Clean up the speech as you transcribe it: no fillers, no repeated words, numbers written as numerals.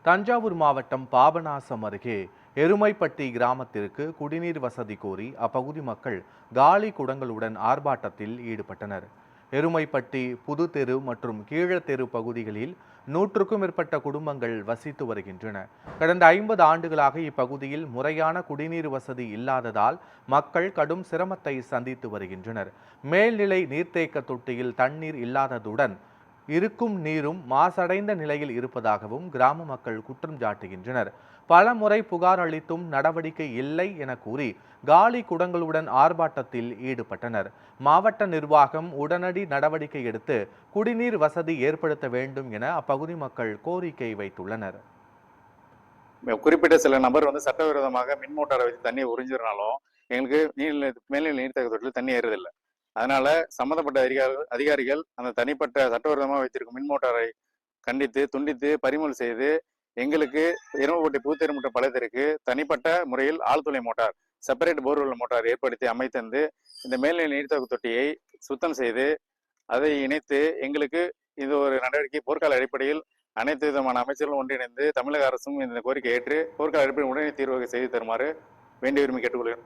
தஞ்சாவூர் மாவட்டம் பாபநாசம் அருகே எருமைப்பட்டி கிராமத்திற்கு குடிநீர் வசதி கோரி அப்பகுதி மக்கள் காலி குடங்களுடன் ஆர்ப்பாட்டத்தில் ஈடுபட்டனர். எருமைப்பட்டி புது தெரு மற்றும் கீழத்தெரு பகுதிகளில் 100க்கும் மேற்பட்ட குடும்பங்கள் வசித்து வருகின்றன. கடந்த 50 ஆண்டுகளாக இப்பகுதியில் முறையான குடிநீர் வசதி இல்லாததால் மக்கள் கடும் சிரமத்தை சந்தித்து வருகின்றனர். மேல்நிலை நீர்த்தேக்க தொட்டியில் தண்ணீர் இல்லாததுடன் இருக்கும் நீரும் மாசடைந்த நிலையில் இருப்பதாகவும் கிராம மக்கள் குற்றம் சாட்டுகின்றனர். பல முறை புகார் அளித்தும் நடவடிக்கை இல்லை என கூறி காலி குடங்களுடன் ஆர்ப்பாட்டத்தில் ஈடுபட்டனர். மாவட்ட நிர்வாகம் உடனடி நடவடிக்கை எடுத்து குடிநீர் வசதி ஏற்படுத்த வேண்டும் என அப்பகுதி மக்கள் கோரிக்கை வைத்துள்ளனர். குறிப்பிட்ட சில நபர் சட்டவிரோதமாக மின் மோட்டாரை வச்சு தண்ணியை உறிஞ்சிருந்தாலும் எங்களுக்கு மேல்நிலை நீர்த்தேக்க தொட்டியில் தண்ணி ஏறுதில்லை. அதனால சம்பந்தப்பட்ட அதிகாரிகள் அந்த தனிப்பட்ட சட்டவிரோதமாக வைத்திருக்கும் மின் மோட்டாரை கண்டித்து துண்டித்து பறிமுதல் செய்து எங்களுக்கு எருமைப்பட்டி புதுத்தெரு மற்றும் பழையத்தெருக்கு தனிப்பட்ட முறையில் ஆழ்துளை மோட்டார் செப்பரேட் போர்வெல் மோட்டார் ஏற்படுத்தி அமைத்தந்து இந்த மேல்நிலை நீர்த்தேக்க தொட்டியை சுத்தம் செய்து அதை இணைத்து எங்களுக்கு இது ஒரு நடவடிக்கை போர்க்கால அடிப்படையில் அனைத்து விதமான அமைச்சர்களும் ஒன்றிணைந்து தமிழக அரசும் இந்த கோரிக்கை ஏற்று போர்க்கால அடிப்படையில் உடனே தீர்வு செய்து தருமாறு வேண்டிய உரிமை கேட்டுக்கொள்கிறேன்.